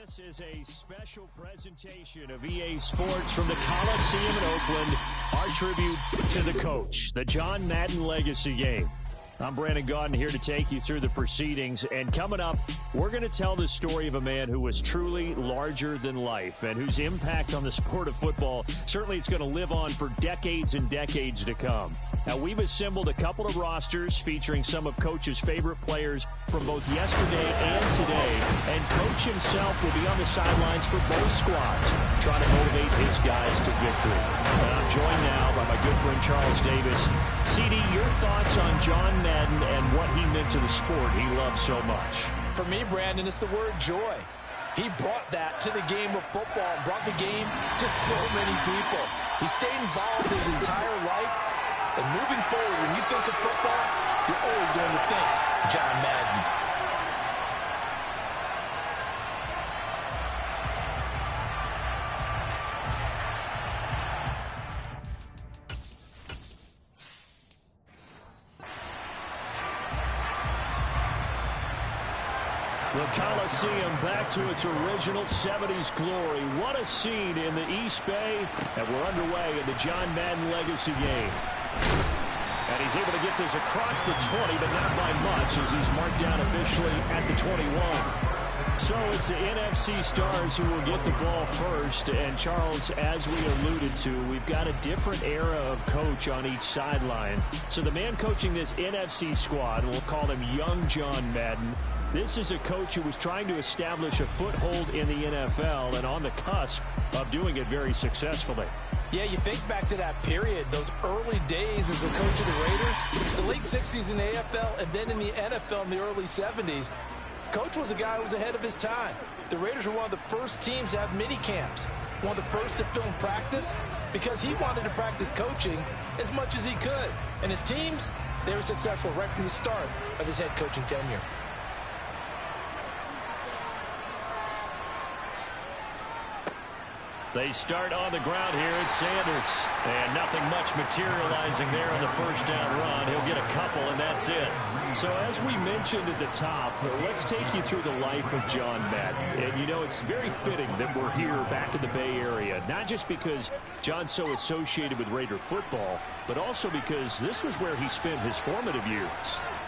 This is a special presentation of EA Sports from the Coliseum in Oakland. Our tribute to the coach, the John Madden Legacy Game. I'm Brandon Gaudin here to take you through the proceedings. And coming up, we're going to tell the story of a man who was truly larger than life and whose impact on the sport of football, certainly it's going to live on for decades and decades to come. Now, we've assembled a couple of rosters featuring some of Coach's favorite players from both yesterday and today. And Coach himself will be on the sidelines for both squads, trying to motivate his guys to victory. And I'm joined now by my good friend Charles Davis. CD, your thoughts on John Madden and what he meant to the sport he loved so much? For me, Brandon, it's the word joy. He brought that to the game of football and brought the game to so many people. He stayed involved his entire life. And moving forward, when you think of football, you're always going to think John Madden. The Coliseum back to its original 70s glory. What a scene in the East Bay. And we're underway in the John Madden Legacy Game. And he's able to get this across the 20, but not by much as he's marked down officially at the 21. So it's the NFC stars who will get the ball first. And Charles, as we alluded to, we've got a different era of coach on each sideline. So the man coaching this NFC squad, we'll call him Young John Madden. This is a coach who was trying to establish a foothold in the NFL and on the cusp of doing it very successfully. Yeah, you think back to that period, those early days as a coach of the Raiders, the late 60s in the AFL and then in the NFL in the early 70s. Coach was a guy who was ahead of his time. The Raiders were one of the first teams to have mini camps, one of the first to film practice because he wanted to practice coaching as much as he could. And his teams, they were successful right from the start of his head coaching tenure. They start on the ground here. It's Sanders. And nothing much materializing there on the first down run. He'll get a couple, and that's it. So as we mentioned at the top, let's take you through the life of John Madden. And, you know, it's very fitting that we're here back in the Bay Area, not just because John's so associated with Raider football, but also because this was where he spent his formative years.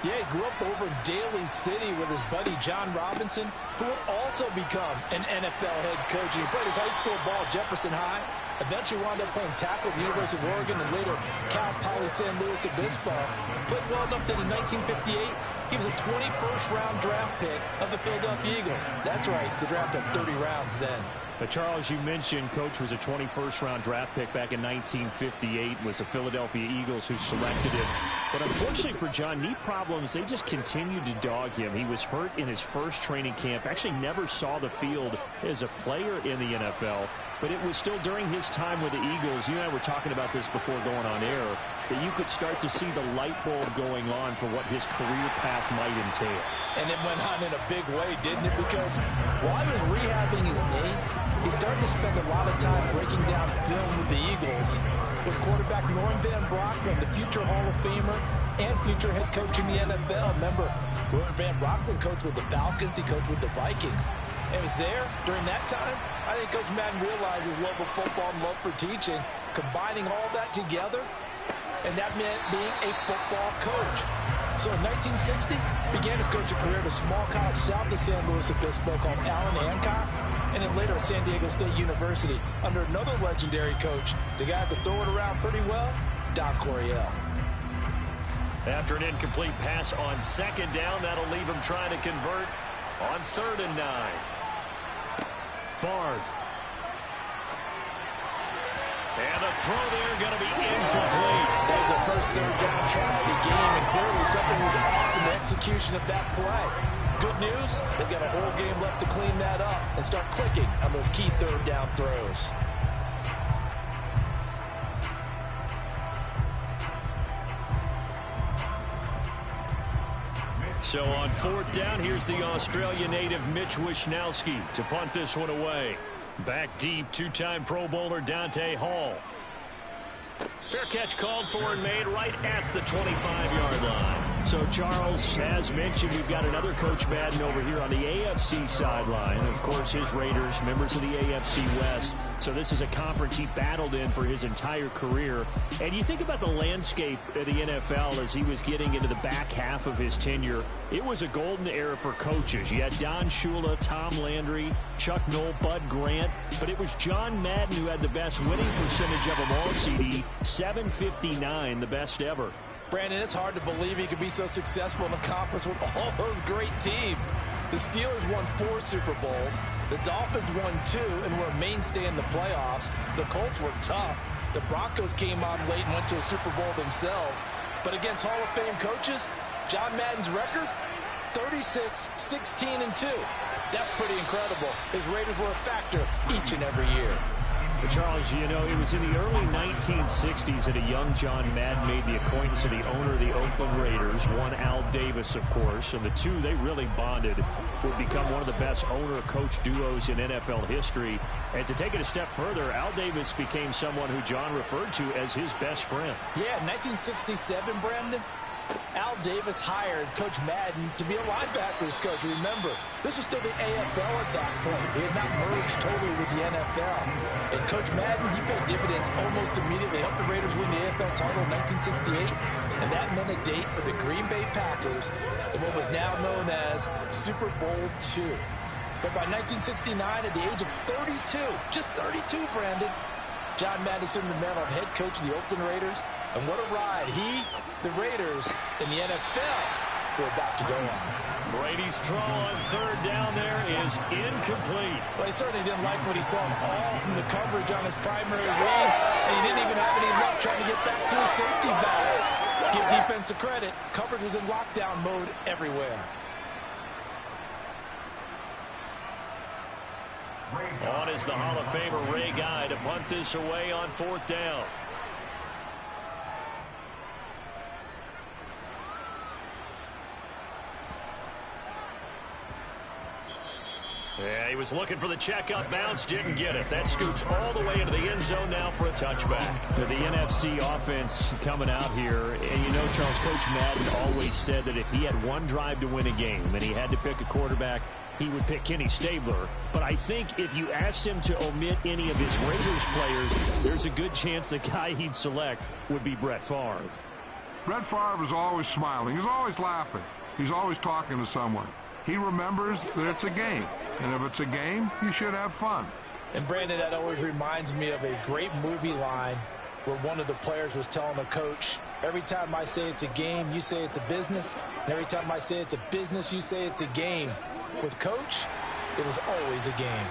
Yeah, he grew up over in Daly City with his buddy John Robinson, who would also become an NFL head coach. He played his high school ball at Jefferson High, eventually wound up playing tackle at the University of Oregon, and later Cal Poly San Luis Obispo. Played well enough that in 1958, he was a 21st round draft pick of the Philadelphia Eagles. That's right, the draft had 30 rounds then. But Charles, you mentioned Coach was a 21st round draft pick back in 1958. Was the Philadelphia Eagles who selected him. But unfortunately for John, knee problems, they just continued to dog him. He was hurt in his first training camp. Actually never saw the field as a player in the NFL. But it was still during his time with the Eagles, you and I were talking about this before going on air, that you could start to see the light bulb going on for what his career path might entail. And it went on in a big way, didn't it? Because while he was rehabbing his knee, he started to spend a lot of time breaking down film with the Eagles. With quarterback Norm Van Brocklin, the future Hall of Famer and future head coach in the NFL. Remember, Norm Van Brocklin coached with the Falcons, he coached with the Vikings. And it was there during that time, I think Coach Madden realized his love of football and love for teaching, combining all that together, and that meant being a football coach. So in 1960, began his coaching career at a small college south of San Luis Obispo called Allen Hancock, and then later at San Diego State University under another legendary coach, the guy who could throw it around pretty well, Don Coryell. After an incomplete pass on second down, that'll leave him trying to convert on 3rd and 9. Favre. And the throw there going to be incomplete. That was the first 3rd down try of the game, and clearly something was off in the execution of that play. Good news, they've got a whole game left to clean that up and start clicking on those key 3rd down throws. So on 4th down, here's the Australia native Mitch Wishnowsky to punt this one away. Back deep, two-time Pro Bowler Dante Hall. Fair catch called for and made right at the 25-yard line. So, Charles, as mentioned, we've got another Coach Madden over here on the AFC sideline. Of course, his Raiders, members of the AFC West. So this is a conference he battled in for his entire career. And you think about the landscape of the NFL as he was getting into the back half of his tenure. It was a golden era for coaches. You had Don Shula, Tom Landry, Chuck Noll, Bud Grant. But it was John Madden who had the best winning percentage of them all, CD. 759, the best ever. Brandon, it's hard to believe he could be so successful in a conference with all those great teams. The Steelers won 4 Super Bowls. The Dolphins won 2 and were a mainstay in the playoffs. The Colts were tough. The Broncos came on late and went to a Super Bowl themselves. But against Hall of Fame coaches, John Madden's record, 36, 16, and 2. That's pretty incredible. His Raiders were a factor each and every year. Charles, you know, it was in the early 1960s that a young John Madden made the acquaintance of the owner of the Oakland Raiders, one Al Davis, of course, and the two, they really bonded, would become one of the best owner-coach duos in NFL history. And to take it a step further, Al Davis became someone who John referred to as his best friend. Yeah, 1967, Brandon, Al Davis hired Coach Madden to be a linebackers coach. Remember, this was still the AFL at that point. It had not merged totally with the NFL. And Coach Madden, he paid dividends almost immediately. Helped the Raiders win the AFL title in 1968. And that meant a date with the Green Bay Packers in what was now known as Super Bowl II. But by 1969, at the age of 32, just 32, Brandon, John Madden assumed the mantle of head coach of the Oakland Raiders. And what a ride he, the Raiders, and the NFL were about to go on. Brady's throw on third down there is incomplete. Well, he certainly didn't like what he saw all from the coverage on his primary reads, and he didn't even have any luck trying to get back to his safety valve. Give defense a credit. Coverage was in lockdown mode everywhere. On is the Hall of Famer Ray Guy to punt this away on 4th down. Yeah, he was looking for the checkup bounce, didn't get it. That scoots all the way into the end zone now for a touchback. The NFC offense coming out here. And you know, Charles, Coach Madden always said that if he had one drive to win a game and he had to pick a quarterback, he would pick Kenny Stabler. But I think if you asked him to omit any of his Raiders players, there's a good chance the guy he'd select would be Brett Favre. Brett Favre is always smiling. He's always laughing. He's always talking to someone. He remembers that it's a game, and if it's a game, you should have fun. And Brandon, that always reminds me of a great movie line where one of the players was telling a coach, every time I say it's a game, you say it's a business, and every time I say it's a business, you say it's a game. With Coach, it was always a game.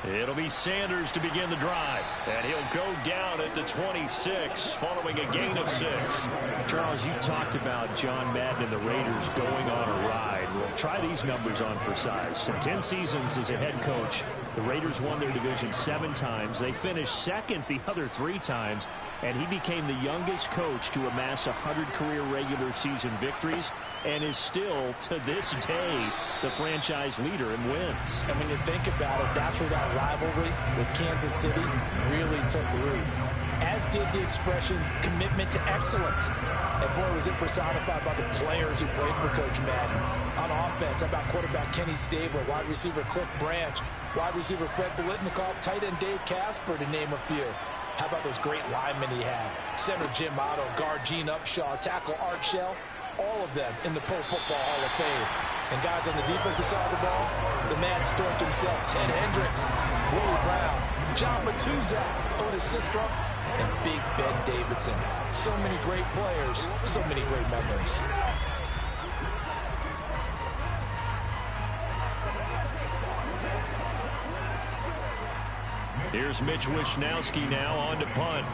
It'll be Sanders to begin the drive, and he'll go down at the 26 following a gain of 6. Charles, you talked about John Madden and the Raiders going on a ride. Well, try these numbers on for size. In 10 seasons as a head coach, the Raiders won their division 7 times. They finished second the other 3 times, and he became the youngest coach to amass 100 career regular season victories and is still, to this day, the franchise leader in wins. And when you think about it, that's where that rivalry with Kansas City really took root. As did the expression commitment to excellence. And boy, was it personified by the players who played for Coach Madden. On offense, how about quarterback Kenny Stabler, wide receiver Cliff Branch, wide receiver Fred Biletnikoff, tight end Dave Casper, to name a few. How about those great linemen he had? Center Jim Otto, guard Gene Upshaw, tackle Art Shell, all of them in the Pro Football Hall of Fame. And guys on the defensive side of the ball, the man stormed himself, Ted Hendricks, Willie Brown, John Matuzak, Otis Sistrunk, and Big Ben Davidson. So many great players, so many great memories. Here's Mitch Wishnowsky now on to punt.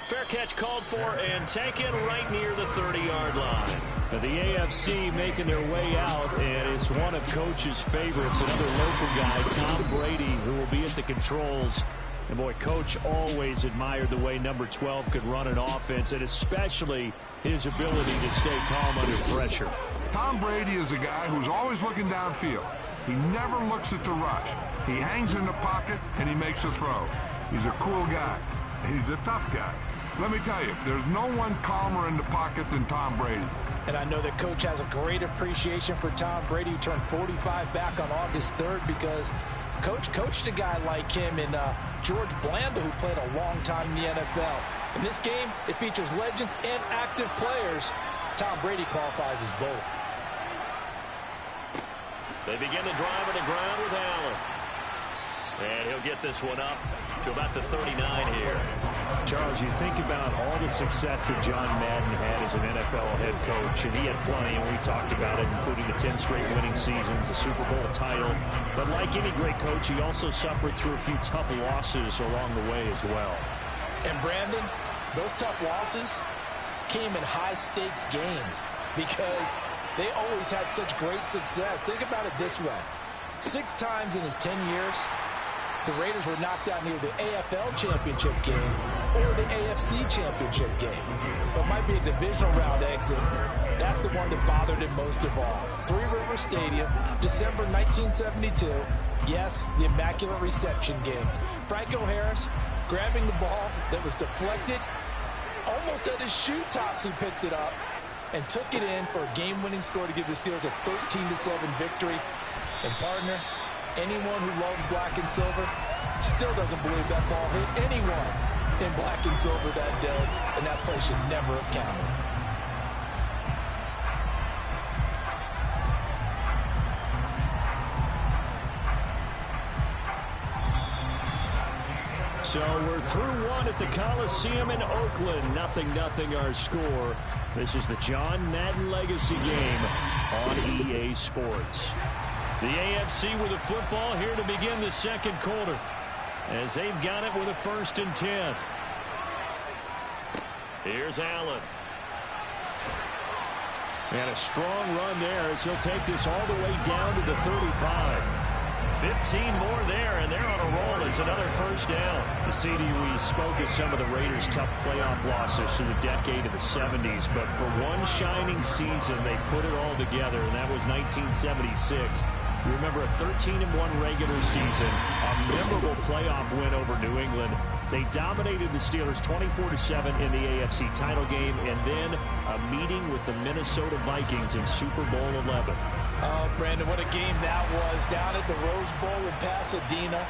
Fair catch called for and taken right near the 30-yard line. Now, the AFC making their way out, and it's one of Coach's favorites, another local guy, Tom Brady, who will be at the controls. And, boy, Coach always admired the way number 12 could run an offense, and especially his ability to stay calm under pressure. Tom Brady is a guy who's always looking downfield. He never looks at the rush. He hangs in the pocket, and he makes a throw. He's a cool guy, and he's a tough guy. Let me tell you, there's no one calmer in the pocket than Tom Brady. And I know that Coach has a great appreciation for Tom Brady, who turned 45 back on August 3rd, because Coach coached a guy like him in George Blanda, who played a long time in the NFL. In this game, it features legends and active players. Tom Brady qualifies as both. They begin to drive on the ground with Allen. And he'll get this one up to about the 39 here. Charles, you think about all the success that John Madden had as an NFL head coach, and he had plenty, and we talked about it, including the 10 straight winning seasons, a Super Bowl title. But like any great coach, he also suffered through a few tough losses along the way as well. And Brandon, those tough losses came in high-stakes games because they always had such great success. Think about it this way. 6 times in his 10 years, the Raiders were knocked out near the AFL championship game or the AFC championship game. But it might be a divisional round exit. That's the one that bothered him most of all. Three River Stadium, December 1972. Yes, the Immaculate Reception game. Franco Harris grabbing the ball that was deflected. Almost at his shoe tops, he picked it up and took it in for a game-winning score to give the Steelers a 13-7 victory. And partner, anyone who loves black and silver still doesn't believe that ball hit anyone in black and silver that day, and that play should never have counted. So we're through one at the Coliseum in Oakland. 0-0 our score. This is the John Madden Legacy game on EA Sports. The AFC with a football here to begin the second quarter, as they've got it with a 1st and 10. Here's Allen. And a strong run there as he'll take this all the way down to the 35. 15 more there, and they're on a roll. It's another 1st down. The CD, we spoke of some of the Raiders' tough playoff losses through the decade of the 70s, but for one shining season, they put it all together, and that was 1976. You remember a 13-1 regular season, a memorable playoff win over New England. They dominated the Steelers 24-7 in the AFC title game, and then a meeting with the Minnesota Vikings in Super Bowl 11. Oh, Brandon, what a game that was down at the Rose Bowl in Pasadena.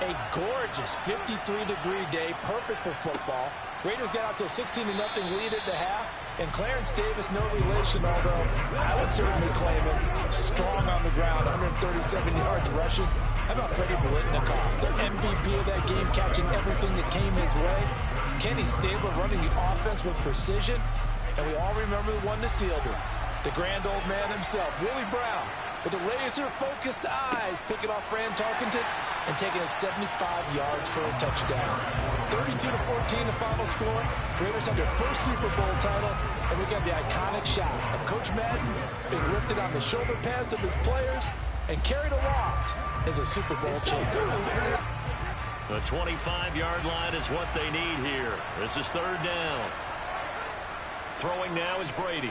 A gorgeous 53-degree day, perfect for football. Raiders got out to a 16-0 lead at the half, and Clarence Davis, no relation, although I would certainly claim him. Strong on the ground, 137 yards rushing. How about Freddie Blitnikoff, the MVP of that game, catching everything that came his way? Kenny Stabler running the offense with precision, and we all remember the one that sealed it. The grand old man himself, Willie Brown, with the laser-focused eyes, picking off Fran Tarkenton and taking it 75 yards for a touchdown. 32-14 the final score. Raiders have their first Super Bowl title, and we got the iconic shot of Coach Madden being lifted on the shoulder pads of his players and carried aloft as a Super Bowl champion. The 25-yard line is what they need here. This is 3rd down. Throwing now is Brady.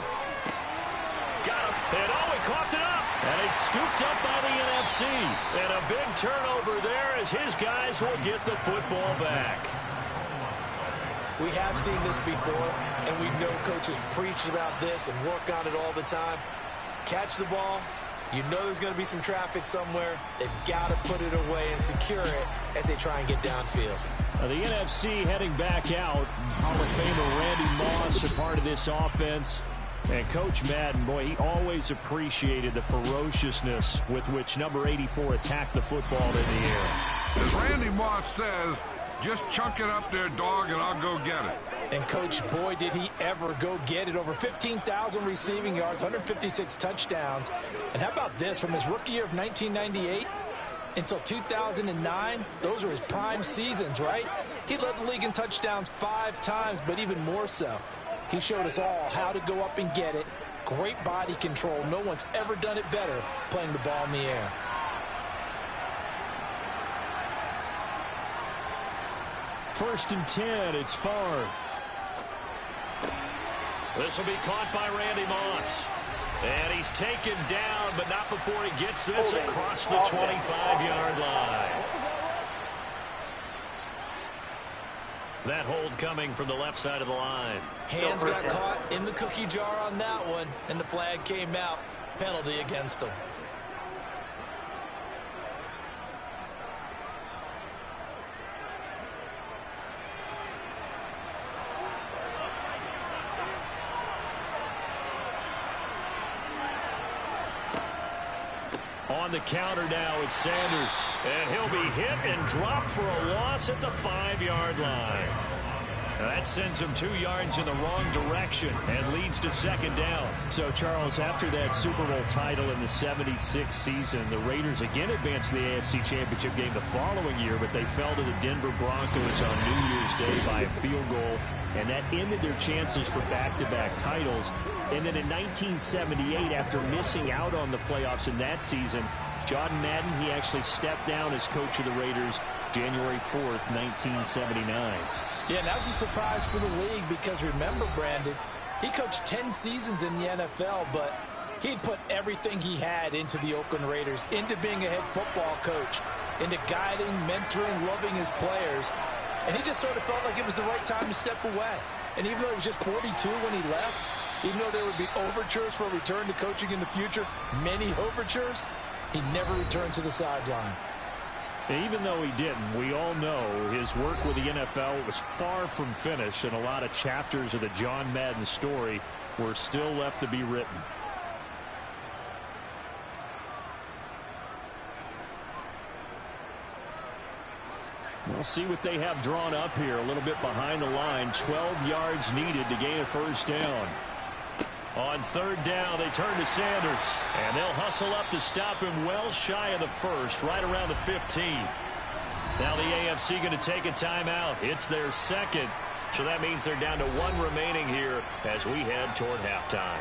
Got him. And oh, he coughed it up. And it's scooped up by the NFC. And a big turnover there as his guys will get the football back. We have seen this before, and we know coaches preach about this and work on it all the time. Catch the ball. You know there's going to be some traffic somewhere. They've got to put it away and secure it as they try and get downfield. The NFC heading back out. Hall of Famer Randy Moss, a part of this offense. And Coach Madden, boy, he always appreciated the ferociousness with which number 84 attacked the football in the air. As Randy Moss says, just chunk it up there, dog, and I'll go get it. And, Coach, boy, did he ever go get it. Over 15,000 receiving yards, 156 touchdowns. And how about this? From his rookie year of 1998 until 2009, those were his prime seasons, right? He led the league in touchdowns 5 times, but even more so, he showed us all how to go up and get it. Great body control. No one's ever done it better playing the ball in the air. First and 10, it's Favre. This will be caught by Randy Moss. And he's taken down, but not before he gets this across the 25-yard line. That hold coming from the left side of the line. Hands got caught in the cookie jar on that one, and the flag came out. Penalty against him. On the counter now, it's Sanders. And he'll be hit and dropped for a loss at the 5-yard line. That sends him 2 yards in the wrong direction and leads to second down. So, Charles, after that Super Bowl title in the 76 season, the Raiders again advanced to the AFC Championship game the following year, but they fell to the Denver Broncos on New Year's Day by a field goal, and that ended their chances for back-to-back titles. And then in 1978, after missing out on the playoffs in that season, John Madden, he actually stepped down as coach of the Raiders January 4th, 1979. Yeah, and that was a surprise for the league because remember, Brandon, he coached 10 seasons in the NFL, but he'd put everything he had into the Oakland Raiders, into being a head football coach, into guiding, mentoring, loving his players. And he just sort of felt like it was the right time to step away. And even though he was just 42 when he left, even though there would be overtures for a return to coaching in the future, many overtures, he never returned to the sideline. Even though he didn't, we all know his work with the NFL was far from finished, and a lot of chapters of the John Madden story were still left to be written. We'll see what they have drawn up here a little bit behind the line. 12 yards needed to gain a first down. On third down, they turn to Sanders, and they'll hustle up to stop him well shy of the first, right around the 15. Now the AFC going to take a timeout. It's their second, so that means they're down to 1 remaining here as we head toward halftime.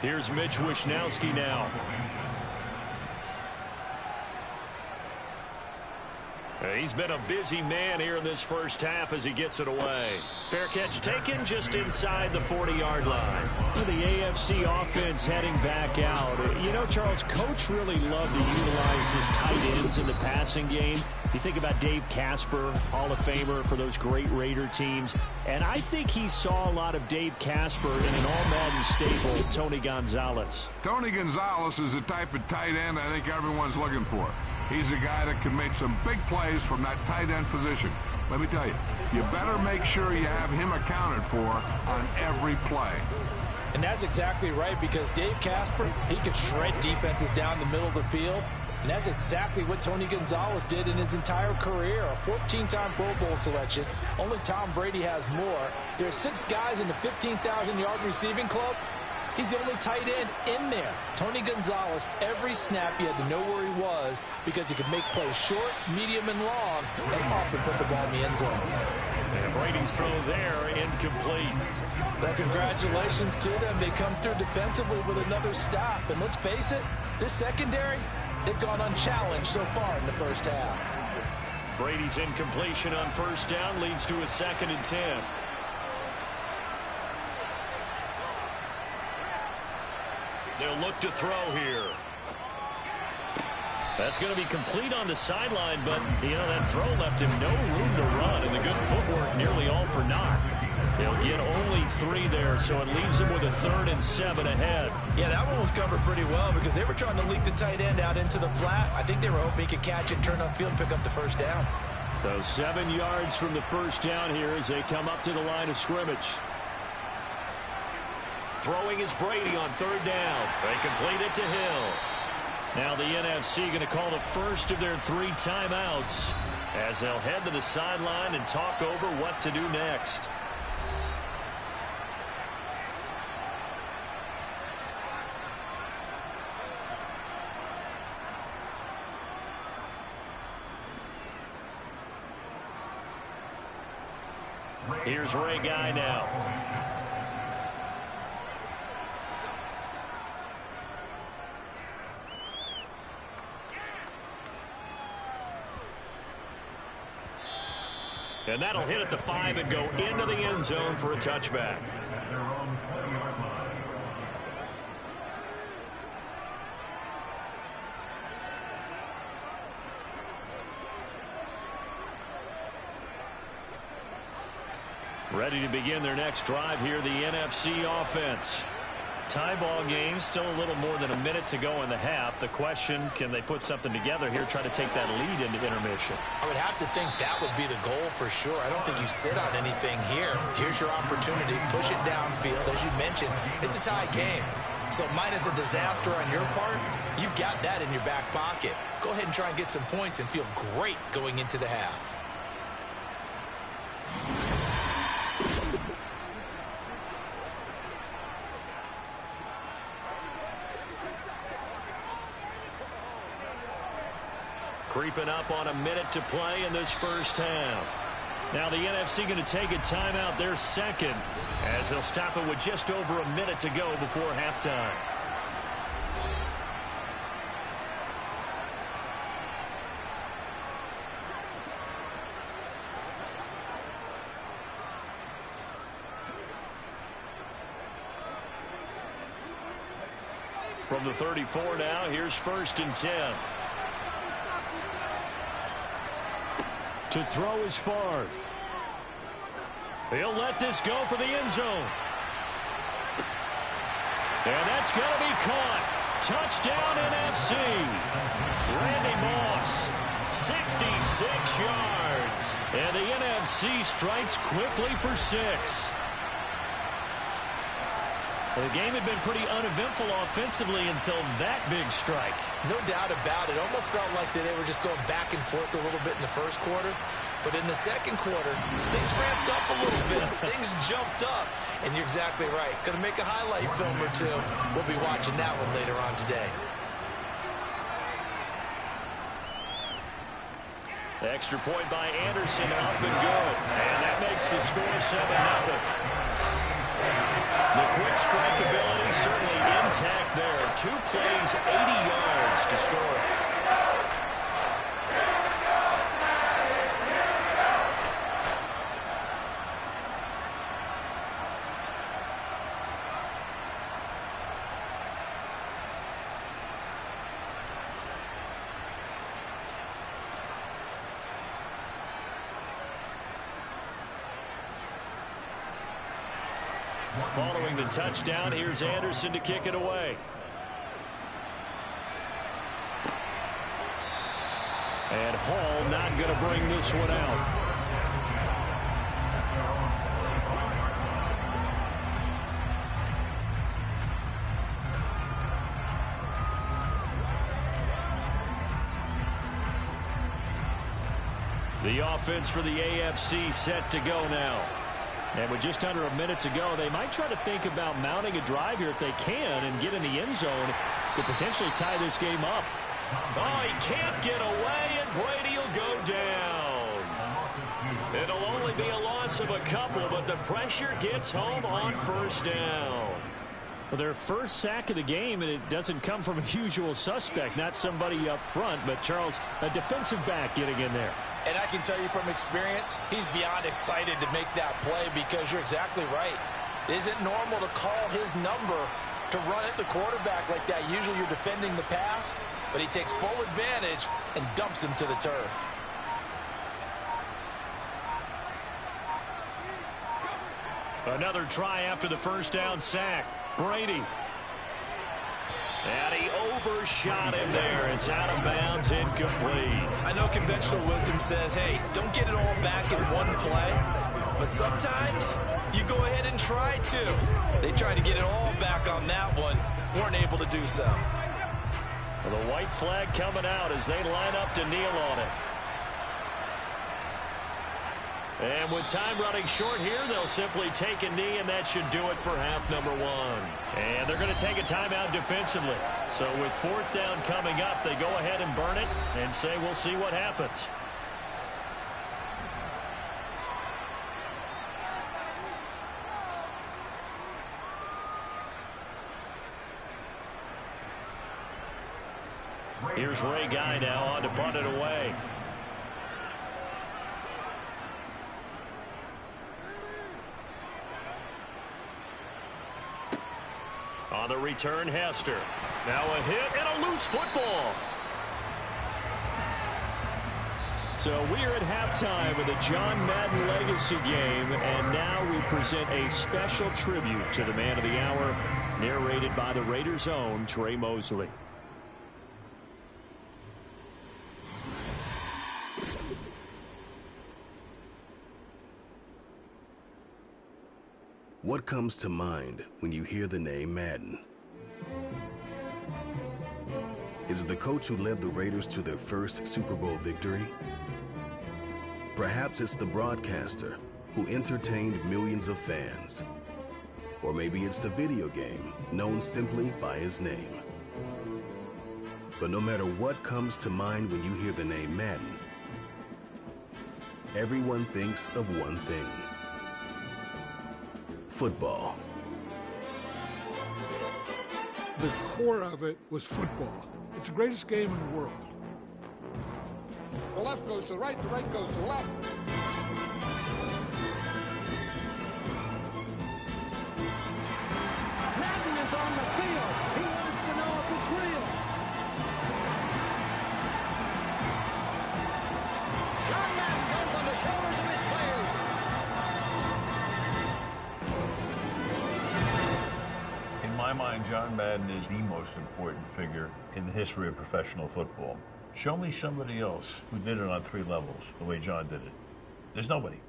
Here's Mitch Wishnowsky now. He's been a busy man here in this first half as he gets it away. Fair catch taken just inside the 40-yard line. The AFC offense heading back out. You know, Charles, Coach really loved to utilize his tight ends in the passing game. You think about Dave Casper, Hall of Famer for those great Raider teams. And I think he saw a lot of Dave Casper in an all-Madden stable, Tony Gonzalez. Tony Gonzalez is the type of tight end I think everyone's looking for. He's a guy that can make some big plays from that tight end position. Let me tell you, you better make sure you have him accounted for on every play. And that's exactly right, because Dave Casper, he could shred defenses down the middle of the field. And that's exactly what Tony Gonzalez did in his entire career. A 14-time Pro Bowl selection. Only Tom Brady has more. There are 6 guys in the 15,000-yard receiving club. He's the only tight end in there. Tony Gonzalez, every snap he had to know where he was because he could make plays short, medium, and long, and often put the ball in the end zone. And Brady's throw there, incomplete. Well, congratulations to them. They come through defensively with another stop. And let's face it, this secondary, they've gone unchallenged so far in the first half. Brady's incompletion on first down leads to a 2nd and 10. They'll look to throw here. That's going to be complete on the sideline, but, you know, that throw left him no room to run, and the good footwork nearly all for naught. They'll get only 3 there, so it leaves them with a 3rd and 7 ahead. Yeah, that one was covered pretty well because they were trying to leak the tight end out into the flat. I think they were hoping he could catch it, turn upfield, and pick up the first down. So 7 yards from the first down here as they come up to the line of scrimmage. Throwing is Brady on 3rd down. They complete it to Hill. Now the NFC going to call the first of their 3 timeouts as they'll head to the sideline and talk over what to do next. Here's Ray Guy now. And that'll hit at the 5 and go into the end zone for a touchback. Ready to begin their next drive here, the NFC offense. Tie ball game, still a little more than a minute to go in the half. The question, can they put something together here, try to take that lead into intermission? I would have to think that would be the goal for sure. I don't think you sit on anything here. Here's your opportunity. Push it downfield. As you mentioned, it's a tie game. So minus a disaster on your part, you've got that in your back pocket. Go ahead and try and get some points and feel great going into the half. Creeping up on a minute to play in this first half. Now the NFC going to take a timeout, their second, as they'll stop it with just over a minute to go before halftime. From the 34 now, here's 1st and 10. To throw is Favre. He'll let this go for the end zone. And that's going to be caught. Touchdown NFC. Randy Moss, 66 yards. And the NFC strikes quickly for 6. The game had been pretty uneventful offensively until that big strike. No doubt about it. Almost felt like they were just going back and forth a little bit in the first quarter. But in the second quarter, things ramped up a little bit. Things jumped up. And you're exactly right. Going to make a highlight film or two. We'll be watching that one later on today. The extra point by Anderson, up and good. And that makes the score 7-0. The quick strike ability certainly intact there. 2 plays, 80 yards to score. Following the touchdown, here's Anderson to kick it away. And Hall not going to bring this one out. The offense for the AFC set to go now. And with just under a minute to go, they might try to think about mounting a drive here if they can and get in the end zone to potentially tie this game up. Oh, he can't get away, and Brady will go down. It'll only be a loss of a couple, but the pressure gets home on 1st down. Well, their first sack of the game, and it doesn't come from a usual suspect, not somebody up front, but Charles, a defensive back getting in there. And I can tell you from experience, he's beyond excited to make that play because you're exactly right. It isn't normal to call his number to run at the quarterback like that. Usually you're defending the pass, but he takes full advantage and dumps him to the turf. Another try after the 1st down sack. Brady. And he overshot him there. It's out of bounds, incomplete. I know conventional wisdom says, hey, don't get it all back in one play. But sometimes you go ahead and try to. They tried to get it all back on that one. Weren't able to do so. Well, the white flag coming out as they line up to kneel on it. And with time running short here, they'll simply take a knee, and that should do it for half number 1. And they're going to take a timeout defensively. So with 4th down coming up, they go ahead and burn it and say we'll see what happens. Here's Ray Guy now on to punt it away. On the return, Hester. Now a hit and a loose football. So we are at halftime of the John Madden Legacy game, and now we present a special tribute to the man of the hour, narrated by the Raiders' own Trey Mosley. What comes to mind when you hear the name Madden? Is it the coach who led the Raiders to their first Super Bowl victory? Perhaps it's the broadcaster who entertained millions of fans. Or maybe it's the video game known simply by his name. But no matter what comes to mind when you hear the name Madden, everyone thinks of one thing: football. The core of it was football. It's the greatest game in the world. The left goes to the right goes to the left. Madden is on the field. He wants to know if it's real. John Madden goes on the shoulders of his players. In my mind, John Madden is the most important figure in the history of professional football. Show me somebody else who did it on 3 levels the way John did it. There's nobody.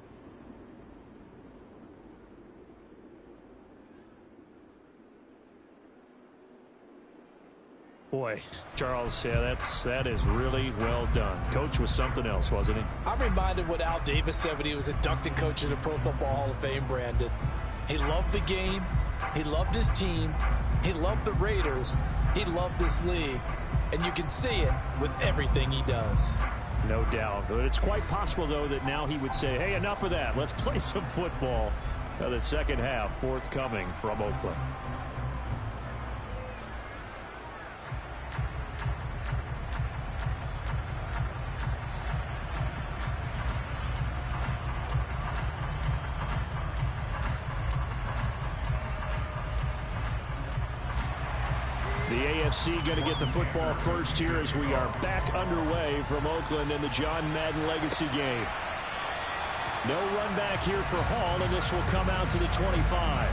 Boy, Charles, yeah, that is really well done. Coach was something else, wasn't he? I'm reminded what Al Davis said when he was inducted coach in the Pro Football Hall of Fame, Brandon. He loved the game. He loved his team. He loved the Raiders. He loved this league. And you can see it with everything he does. No doubt. But it's quite possible, though, that now he would say, hey, enough of that. Let's play some football. The second half forthcoming from Oakland. The AFC going to get the football first here as we are back underway from Oakland in the John Madden Legacy game. No run back here for Hall, and this will come out to the 25.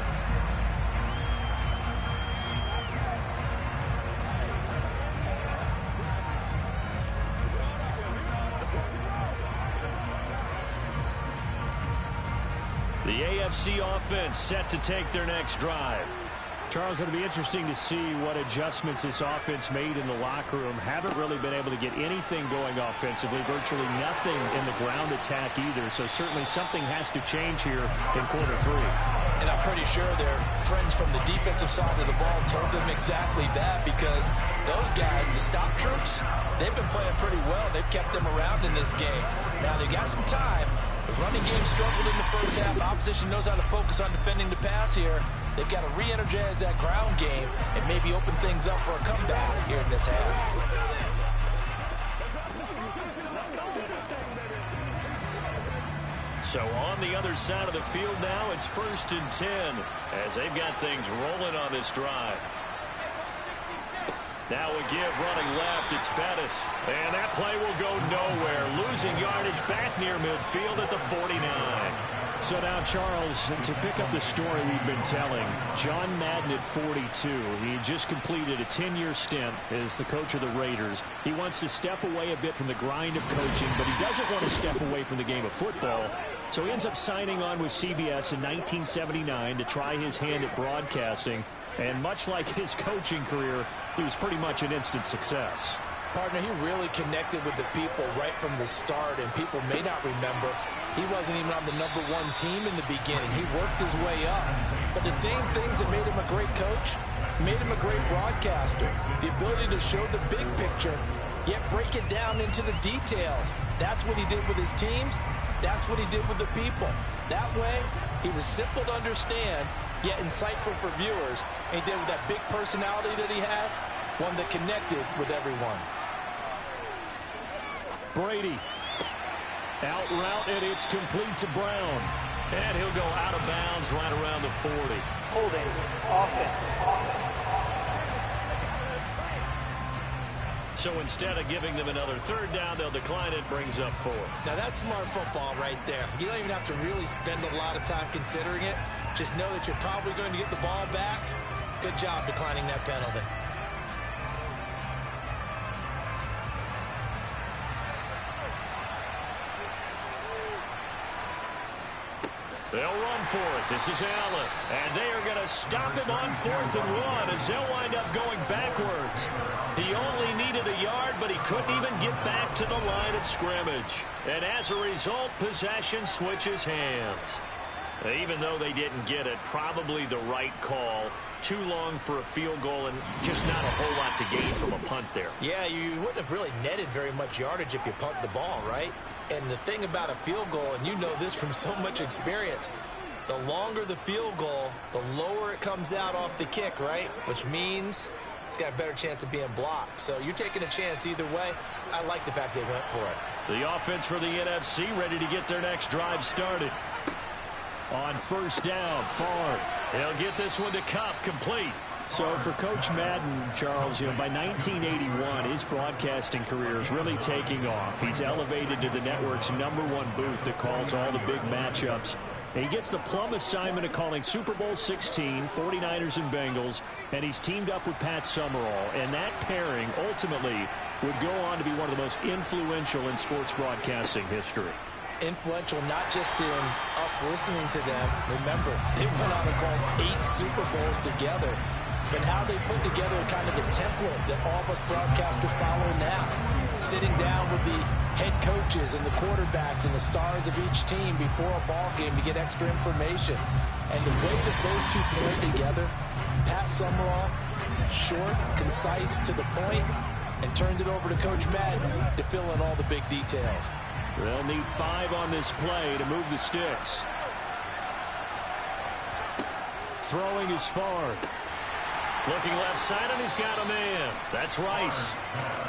The AFC offense set to take their next drive. Charles, it'll be interesting to see what adjustments this offense made in the locker room. Haven't really been able to get anything going offensively, virtually nothing in the ground attack either. So certainly something has to change here in quarter 3. And I'm pretty sure their friends from the defensive side of the ball told them exactly that, because those guys, the stop troops, they've been playing pretty well. They've kept them around in this game. Now they got some time. The running game struggled in the first half. Opposition knows how to focus on defending the pass here. They've got to re-energize that ground game and maybe open things up for a comeback here in this half. So on the other side of the field now, it's 1st and 10 as they've got things rolling on this drive. Now a give running left, it's Pettis. And that play will go nowhere. Losing yardage back near midfield at the 49. So now, Charles, to pick up the story we've been telling, John Madden at 42. He just completed a 10-year stint as the coach of the Raiders. He wants to step away a bit from the grind of coaching, but he doesn't want to step away from the game of football. So he ends up signing on with CBS in 1979 to try his hand at broadcasting. And much like his coaching career, he was pretty much an instant success. Partner, he really connected with the people right from the start, and people may not remember, he wasn't even on the #1 team in the beginning. He worked his way up. But the same things that made him a great coach made him a great broadcaster. The ability to show the big picture, yet break it down into the details. That's what he did with his teams. That's what he did with the people. That way, he was simple to understand, yet insightful for viewers. And he did with that big personality that he had, one that connected with everyone. Brady. Out route, and it's complete to Brown. And he'll go out of bounds right around the 40. Holding offense. So instead of giving them another third down, they'll decline it, brings up 4. Now that's smart football right there. You don't even have to really spend a lot of time considering it. Just know that you're probably going to get the ball back. Good job declining that penalty. They'll run for it. This is Allen. And they are going to stop him on 4th and 1 as they'll wind up going backwards. He only needed a yard, but he couldn't even get back to the line of scrimmage. And as a result, possession switches hands. Even though they didn't get it, probably the right call. Too long for a field goal and just not a whole lot to gain from a punt there. Yeah, you wouldn't have really netted very much yardage if you punt the ball, right? And the thing about a field goal, and you know this from so much experience, the longer the field goal, the lower it comes out off the kick, right? Which means it's got a better chance of being blocked. So you're taking a chance either way. I like the fact they went for it. The offense for the NFC ready to get their next drive started. On 1st down, Favre. They'll get this one to Cup, complete. So for Coach Madden, Charles, by 1981, his broadcasting career is really taking off. He's elevated to the network's #1 booth that calls all the big matchups. And he gets the plum assignment of calling Super Bowl 16, 49ers and Bengals, and he's teamed up with Pat Summerall. And that pairing ultimately would go on to be one of the most influential in sports broadcasting history. Influential not just in us listening to them. Remember, they went on to call 8 Super Bowls together. And how they put together kind of the template that all of us broadcasters follow now. Sitting down with the head coaches and the quarterbacks and the stars of each team before a ball game to get extra information. And the way that those two paired together, Pat Summerall, short, concise, to the point, and turned it over to Coach Madden to fill in all the big details. They'll need 5 on this play to move the sticks. Throwing is Favre. Looking left side, and he's got a man. That's Rice.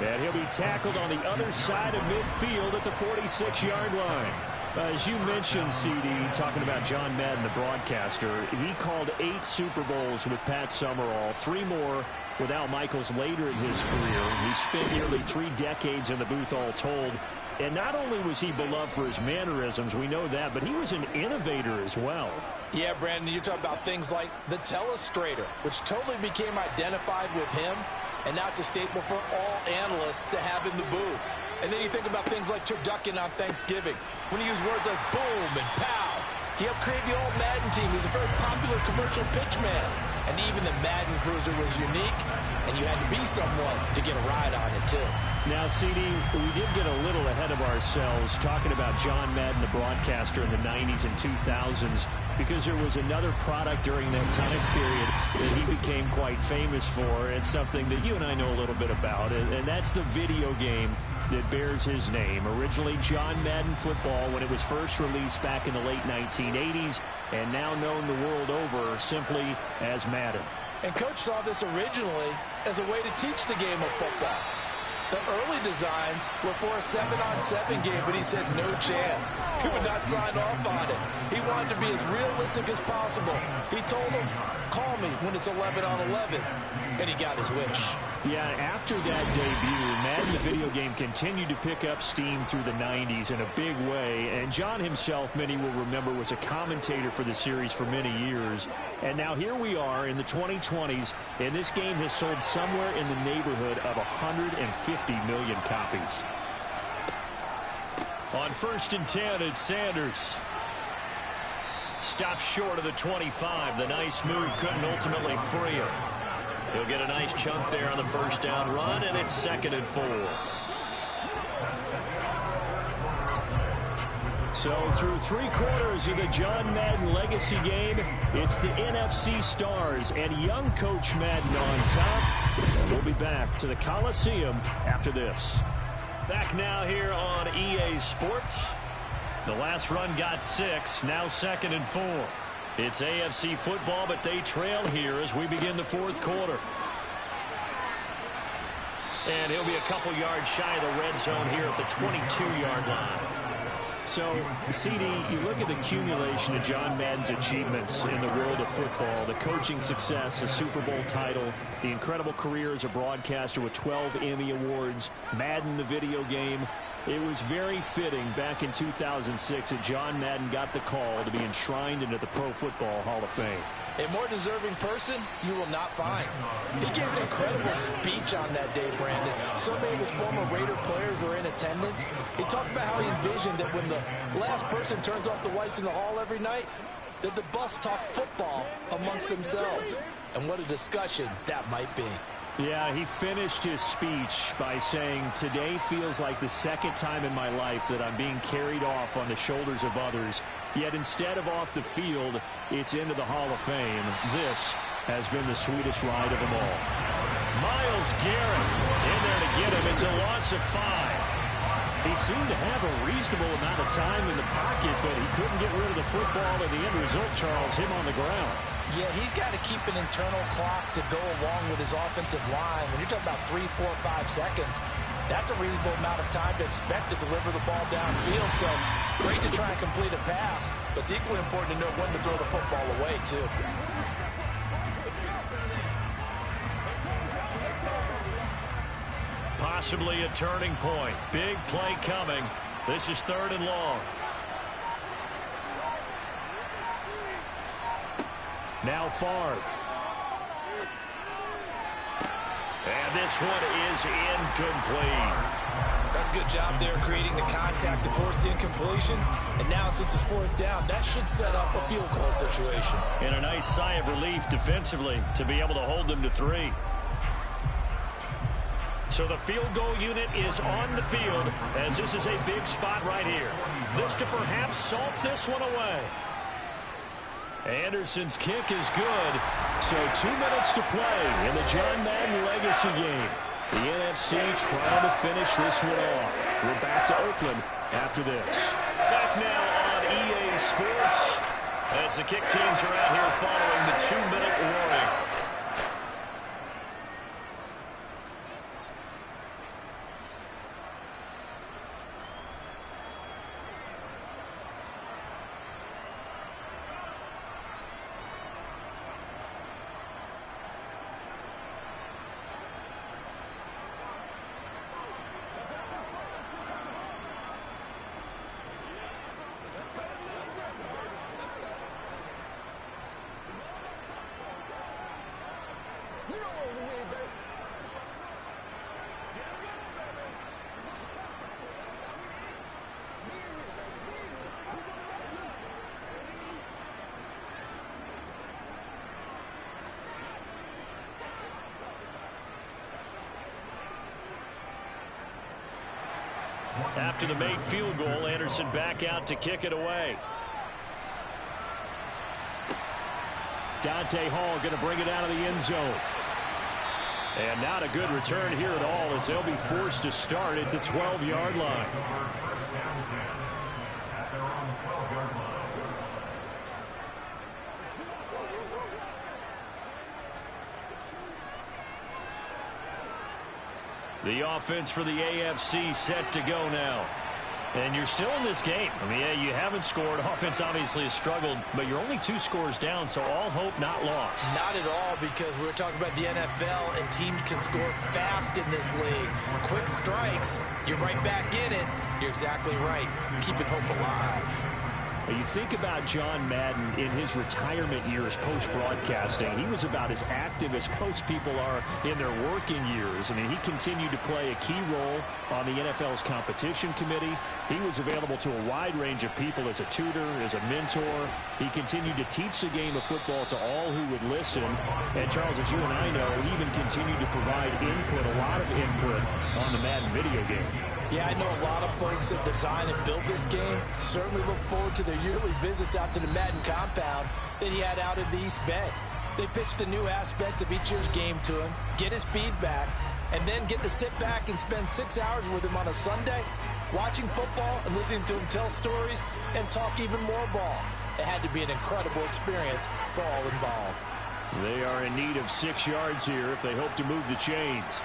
And he'll be tackled on the other side of midfield at the 46-yard line. As you mentioned, CD, talking about John Madden, the broadcaster, he called 8 Super Bowls with Pat Summerall, 3 more with Al Michaels later in his career. He spent nearly 3 decades in the booth all told. And not only was he beloved for his mannerisms, we know that, but he was an innovator as well. Yeah, Brandon, you're talking about things like the telestrator, which totally became identified with him, and now it's a staple for all analysts to have in the booth. And then you think about things like turducken on Thanksgiving, when he used words like boom and pow. He helped create the old Madden team. He was a very popular commercial pitch man. And even the Madden Cruiser was unique, and you had to be someone to get a ride on it, too. Now, CD, we did get a little ahead of ourselves talking about John Madden, the broadcaster in the 90s and 2000s, because there was another product during that time period that he became quite famous for. It's something that you and I know a little bit about, and that's the video game that bears his name. Originally John Madden Football when it was first released back in the late 1980s, and now known the world over simply as Madden. And Coach saw this originally as a way to teach the game of football. The early designs were for a 7-on-7 game, but he said no chance. He would not sign off on it. He wanted to be as realistic as possible. He told him, call me when it's 11-on-11, and he got his wish. Yeah, after that debut, Madden, the video game, continued to pick up steam through the 90s in a big way. And John himself, many will remember, was a commentator for the series for many years. And now here we are in the 2020s, and this game has sold somewhere in the neighborhood of 150 million copies. On 1st and 10, it's Sanders. Stops short of the 25. The nice move couldn't ultimately free him. He'll get a nice chunk there on the 1st down run, and it's 2nd and 4. So through 3 quarters of the John Madden legacy game, it's the NFC stars and young Coach Madden on top. And we'll be back to the Coliseum after this. Back now here on EA Sports. The last run got 6, now 2nd and 4. It's AFC football, but they trail here as we begin the 4th quarter. And he'll be a couple yards shy of the red zone here at the 22-yard line. So, CD, you look at the accumulation of John Madden's achievements in the world of football, the coaching success, the Super Bowl title, the incredible career as a broadcaster with 12 Emmy Awards, Madden, the video game. It was very fitting back in 2006 that John Madden got the call to be enshrined into the Pro Football Hall of Fame. A more deserving person you will not find. He gave an incredible speech on that day, Brandon. So many of his former Raider players were in attendance. He talked about how he envisioned that when the last person turns off the lights in the hall every night, that the bus talk football amongst themselves. And what a discussion that might be. Yeah, he finished his speech by saying, "Today feels like the second time in my life that I'm being carried off on the shoulders of others. Yet instead of off the field, it's into the Hall of Fame. This has been the sweetest ride of them all." Myles Garrett in there to get him. It's a loss of 5. He seemed to have a reasonable amount of time in the pocket, but he couldn't get rid of the football, and the end result, Charles, him on the ground. Yeah, he's got to keep an internal clock to go along with his offensive line. When you're talking about 3, 4, 5 seconds, that's a reasonable amount of time to expect to deliver the ball downfield. So great to try and complete a pass, but it's equally important to know when to throw the football away, too. Possibly a turning point. Big play coming. This is 3rd and long. Now Favre. And this one is incomplete. That's a good job there creating the contact to force the incompletion. And now since it's 4th down, that should set up a field goal situation. And a nice sigh of relief defensively to be able to hold them to 3. So the field goal unit is on the field as this is a big spot right here. This to perhaps salt this one away. Anderson's kick is good. So 2 minutes to play in the John Madden legacy game. The NFC trying to finish this one off. We're back to Oakland after this. Back now on EA Sports as the kick teams are out here following the 2-minute warning. After the made field goal, Anderson back out to kick it away. Dante Hall going to bring it out of the end zone. And not a good return here at all as they'll be forced to start at the 12-yard line. The offense for the AFC set to go now. And you're still in this game. I mean, yeah, you haven't scored. Offense obviously has struggled, but you're only 2 scores down, so all hope not lost. Not at all, because we're talking about the NFL, and teams can score fast in this league. Quick strikes, you're right back in it. You're exactly right. Keeping hope alive. You think about John Madden in his retirement years post-broadcasting. He was about as active as most people are in their working years. I mean, he continued to play a key role on the NFL's competition committee. He was available to a wide range of people as a tutor, as a mentor. He continued to teach the game of football to all who would listen. And Charles, as you and I know, he even continued to provide input, a lot of input on the Madden video game. Yeah, I know a lot of folks that design and build this game certainly look forward to their yearly visits out to the Madden compound that he had out in the East Bay. They pitch the new aspects of each year's game to him, get his feedback, and then get to sit back and spend 6 hours with him on a Sunday, watching football and listening to him tell stories and talk even more ball. It had to be an incredible experience for all involved. They are in need of 6 yards here if they hope to move the chains.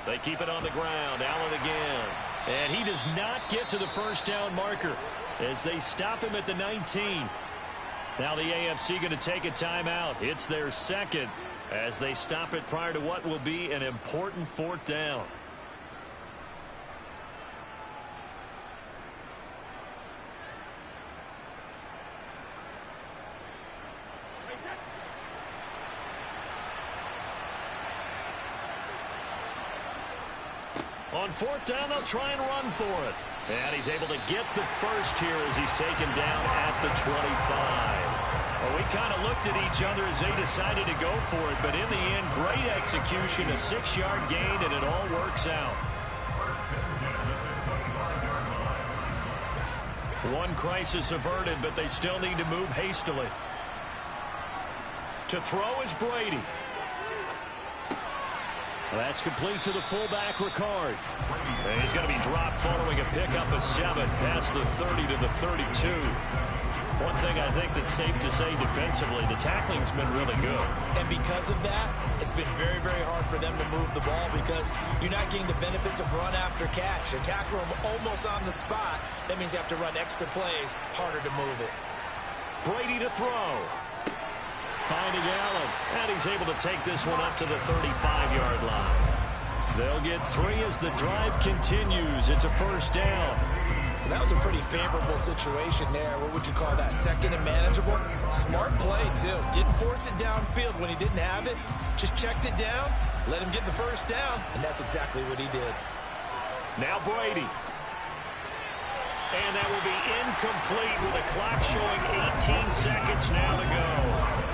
They keep it on the ground. Allen again. And he does not get to the first down marker as they stop him at the 19. Now the AFC going to take a timeout. It's their second as they stop it prior to what will be an important fourth down. On fourth down, they'll try and run for it. And he's able to get the first here as he's taken down at the 25. Well, we kind of looked at each other as they decided to go for it, but in the end, great execution, a 6-yard gain, and it all works out. One crisis averted, but they still need to move hastily. To throw is Brady. That's complete to the fullback, Ricard. And he's going to be dropped following a pickup of 7 past the 30 to the 32. One thing I think that's safe to say defensively, the tackling's been really good. And because of that, it's been very, very hard for them to move the ball because you're not getting the benefits of run after catch. They tackle them almost on the spot. That means you have to run extra plays, harder to move it. Brady to throw. Finding Allen, and he's able to take this one up to the 35-yard line. They'll get 3 as the drive continues. It's a first down. That was a pretty favorable situation there. What would you call that? Second and manageable? Smart play, too. Didn't force it downfield when he didn't have it. Just checked it down, let him get the first down, and that's exactly what he did. Now Brady. And that will be incomplete with a clock showing 18 seconds now to go.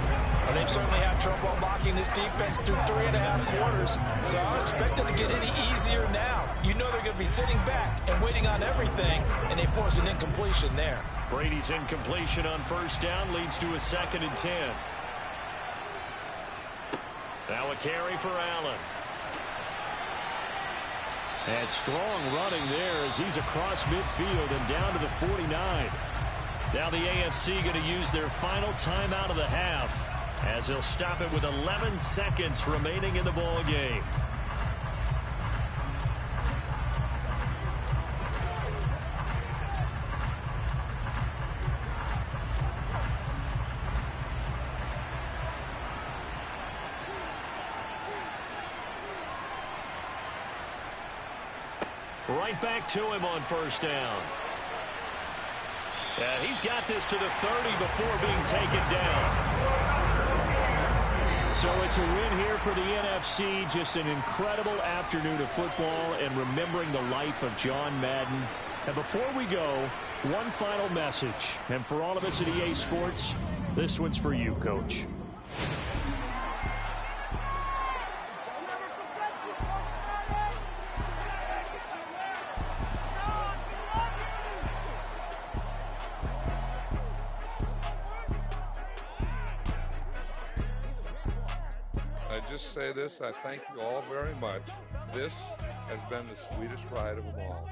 Well, they've certainly had trouble unlocking this defense through 3.5 quarters, so I don't expect it to get any easier now. You know they're going to be sitting back and waiting on everything, and they force an incompletion there. Brady's incompletion on first down leads to a 2nd and 10. Now a carry for Allen. And strong running there as he's across midfield and down to the 49. Now the AFC going to use their final timeout of the half, as they'll stop it with 11 seconds remaining in the ball game. Right back to him on first down. And he's got this to the 30 before being taken down. So it's a win here for the NFC. Just an incredible afternoon of football and remembering the life of John Madden. And before we go, one final message. And for all of us at EA Sports, this one's for you, Coach. Say this, I thank you all very much. This has been the sweetest ride of them all.